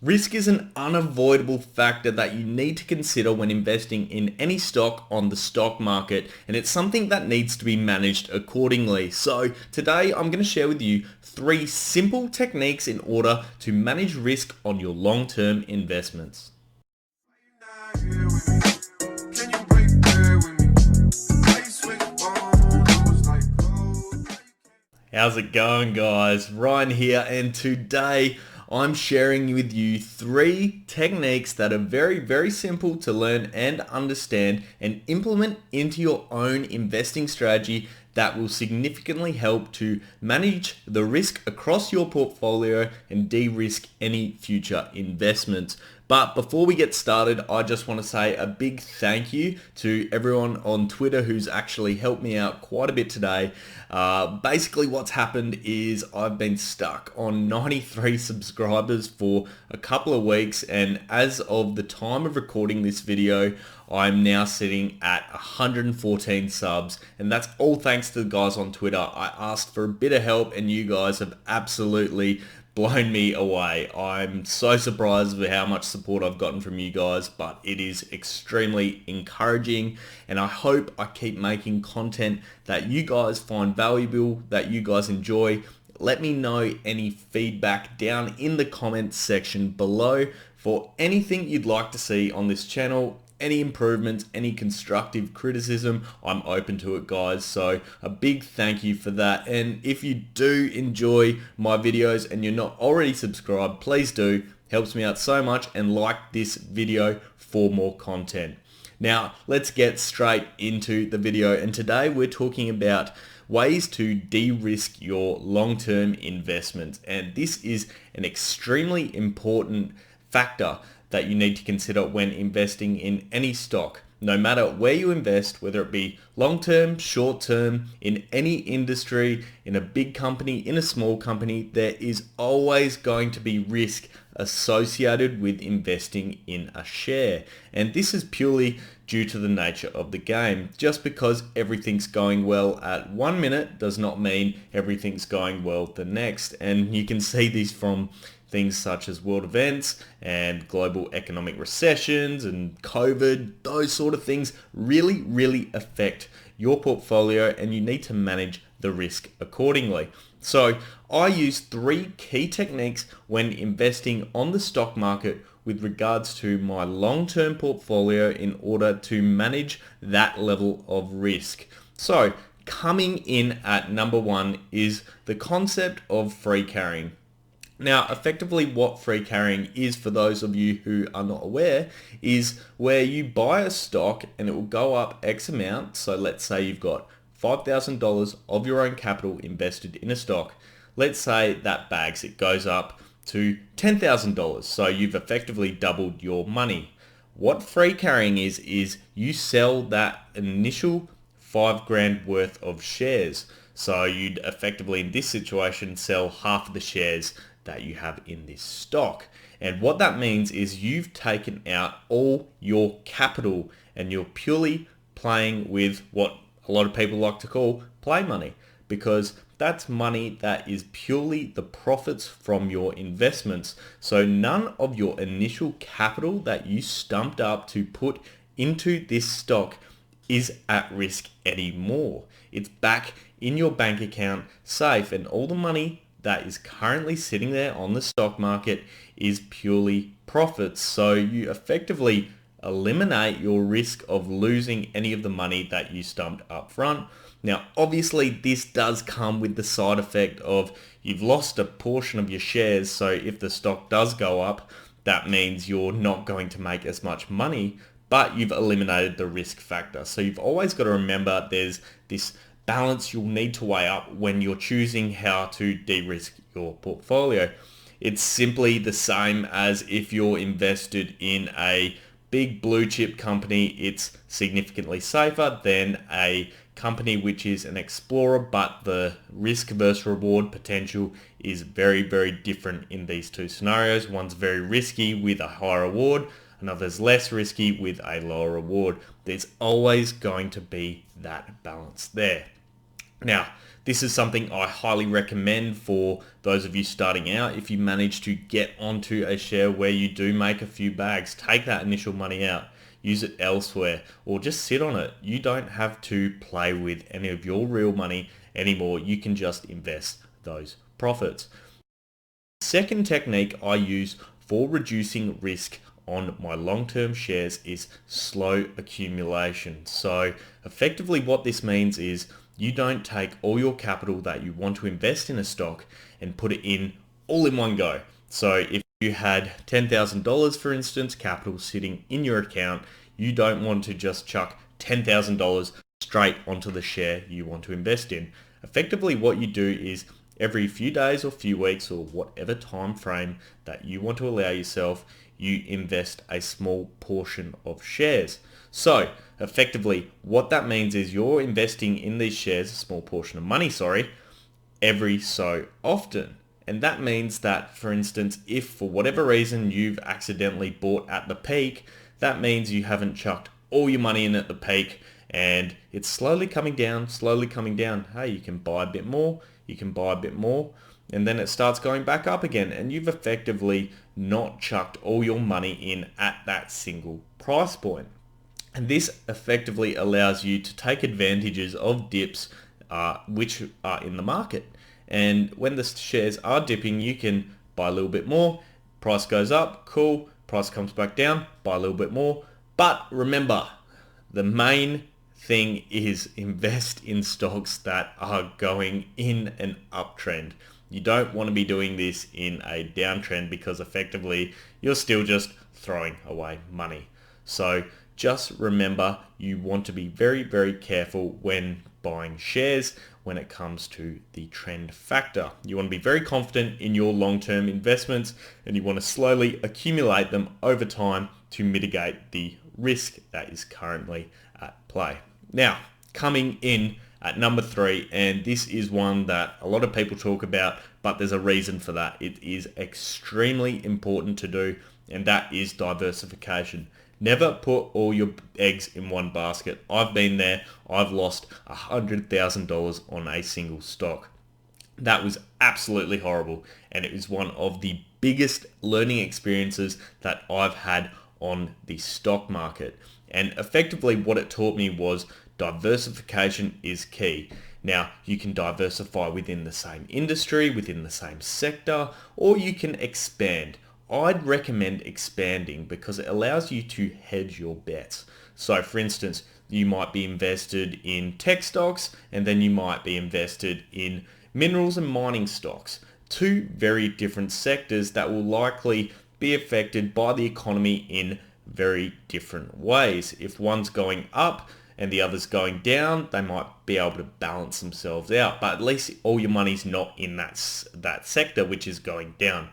Risk is an unavoidable factor that you need to consider when investing in any stock on the stock market, and it's something that needs to be managed accordingly. So today I'm going to share with you 3 simple techniques in order to manage risk on your long-term investments. How's it going, guys? Ryan here, and today I'm sharing with you 3 techniques that are very simple to learn and understand and implement into your own investing strategy that will significantly help to manage the risk across your portfolio and de-risk any future investments. But before we get started, I just want to say a big thank you to everyone on Twitter who's actually helped me out quite a bit today. Basically what's happened is I've been stuck on 93 subscribers for a couple of weeks, and as of the time of recording this video, I'm now sitting at 114 subs, and that's all thanks to the guys on Twitter. I asked for a bit of help and you guys have absolutely blown me away. I'm so surprised with how much support I've gotten from you guys, but it is extremely encouraging, and I hope I keep making content that you guys find valuable, that you guys enjoy. Let me know any feedback down in the comments section below for anything you'd like to see on this channel. Any improvements, any constructive criticism, I'm open to it, guys. So a big thank you for that. And if you do enjoy my videos and you're not already subscribed, please do. Helps me out so much, and like this video for more content. Now, let's get straight into the video. And today we're talking about ways to de-risk your long-term investments. And this is an extremely important factor that you need to consider when investing in any stock. No matter where you invest, whether it be long-term, short-term, in any industry, in a big company, in a small company, there is always going to be risk associated with investing in a share. And this is purely due to the nature of the game. Just because everything's going well at 1 minute does not mean everything's going well the next. And you can see this from things such as world events and global economic recessions and COVID. Those sort of things really affect your portfolio, and you need to manage the risk accordingly. So I use 3 key techniques when investing on the stock market with regards to my long-term portfolio in order to manage that level of risk. So coming in at number 1 is the concept of free carrying. Now, effectively what free carrying is, for those of you who are not aware, is where you buy a stock and it will go up X amount. So let's say you've got $5,000 of your own capital invested in a stock. Let's say that bags, it goes up to $10,000. So you've effectively doubled your money. What free carrying is you sell that initial $5,000 worth of shares. So you'd effectively, in this situation, sell half of the shares that you have in this stock. And what that means is you've taken out all your capital and you're purely playing with what a lot of people like to call play money, because that's money that is purely the profits from your investments. So none of your initial capital that you stumped up to put into this stock is at risk anymore. It's back in your bank account safe, and all the money that is currently sitting there on the stock market is purely profits. So you effectively eliminate your risk of losing any of the money that you stumped up front. Now, obviously this does come with the side effect of you've lost a portion of your shares. So if the stock does go up, that means you're not going to make as much money, but you've eliminated the risk factor. So you've always got to remember there's this balance you'll need to weigh up when you're choosing how to de-risk your portfolio. It's simply the same as if you're invested in a big blue chip company. It's significantly safer than a company which is an explorer, but the risk versus reward potential is very different in these 2 scenarios. One's very risky with a higher reward, another's less risky with a lower reward. There's always going to be that balance there. Now, This is something I highly recommend for those of you starting out. If you manage to get onto a share where you do make a few bags, take that initial money out, use it elsewhere, or just sit on it. You don't have to play with any of your real money anymore. You can just invest those profits. Second technique I use for reducing risk on my long-term shares is slow accumulation. So effectively what this means is you don't take all your capital that you want to invest in a stock and put it in all in one go. So if you had $10,000, for instance, capital sitting in your account, you don't want to just chuck $10,000 straight onto the share you want to invest in. Effectively what you do is every few days or few weeks or whatever time frame that you want to allow yourself, you invest a small portion of shares. So effectively what that means is you're investing in these shares, a small portion of money, every so often. And that means that, for instance, if for whatever reason you've accidentally bought at the peak, that means you haven't chucked all your money in at the peak and it's slowly coming down, slowly coming down. Hey, you can buy a bit more, you can buy a bit more, and then it starts going back up again, and you've effectively not chucked all your money in at that single price point. And this effectively allows you to take advantages of dips which are in the market. And when the shares are dipping, you can buy a little bit more, price goes up, cool, price comes back down, buy a little bit more. But remember, the main thing is invest in stocks that are going in an uptrend. You don't want to be doing this in a downtrend because effectively you're still just throwing away money. So just remember, you want to be very, very careful when buying shares when it comes to the trend factor. You want to be very confident in your long-term investments and you want to slowly accumulate them over time to mitigate the risk that is currently at play. Now, coming in at number 3, and this is one that a lot of people talk about, but there's a reason for that. It is extremely important to do, and that is diversification. Never put all your eggs in one basket. I've been there. I've lost $100,000 on a single stock. That was absolutely horrible, and it was one of the biggest learning experiences that I've had on the stock market. And effectively what it taught me was diversification is key. Now, you can diversify within the same industry, within the same sector, or you can expand. I'd recommend expanding because it allows you to hedge your bets. So for instance, you might be invested in tech stocks and then you might be invested in minerals and mining stocks. Two very different sectors that will likely be affected by the economy in very different ways. If one's going up and the other's going down, they might be able to balance themselves out, but at least all your money's not in that sector which is going down.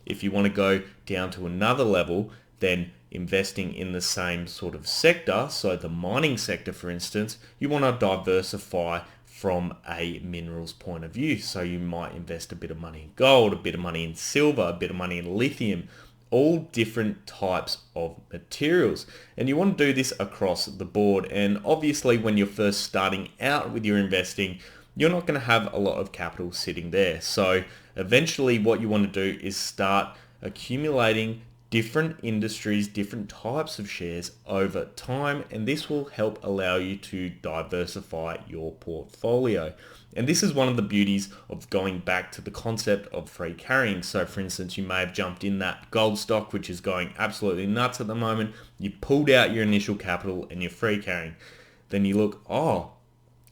If you want to go down to another level, then investing in the same sort of sector, so the mining sector for instance, you want to diversify from a minerals point of view. So you might invest a bit of money in gold, a bit of money in silver, a bit of money in lithium, all different types of materials. And you want to do this across the board. And obviously when you're first starting out with your investing, you're not going to have a lot of capital sitting there. So eventually what you want to do is start accumulating different industries, different types of shares over time, and this will help allow you to diversify your portfolio. And this is one of the beauties of going back to the concept of free carrying. So for instance, you may have jumped in that gold stock, which is going absolutely nuts at the moment. You pulled out your initial capital and you're free carrying. Then you look, oh,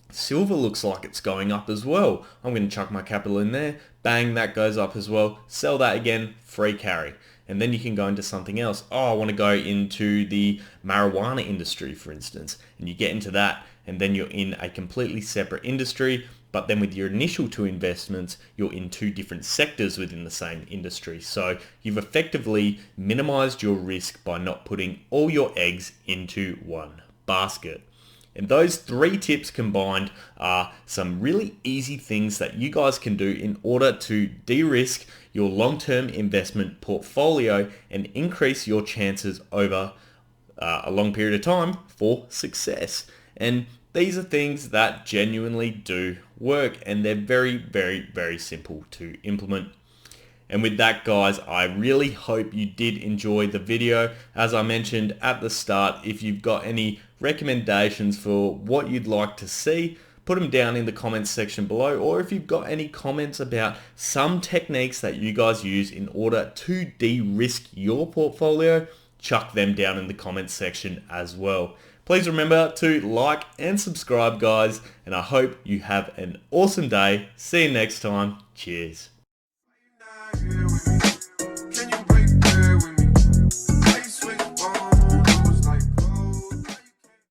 silver looks like it's going up as well. I'm going to chuck my capital in there. Bang, that goes up as well. Sell that again, free carry. And then you can go into something else. Oh, I want to go into the marijuana industry, for instance. And you get into that, and then you're in a completely separate industry. But then with your initial two investments, you're in two different sectors within the same industry. So you've effectively minimized your risk by not putting all your eggs into one basket. And those three tips combined are some really easy things that you guys can do in order to de-risk your long-term investment portfolio and increase your chances over a long period of time for success. And these are things that genuinely do work, and they're very, very, very simple to implement. And with that, guys, I really hope you did enjoy the video. As I mentioned at the start, if you've got any recommendations for what you'd like to see, put them down in the comments section below. Or if you've got any comments about some techniques that you guys use in order to de-risk your portfolio, chuck them down in the comments section as well. Please remember to like and subscribe, guys, and I hope you have an awesome day. See you next time. Cheers.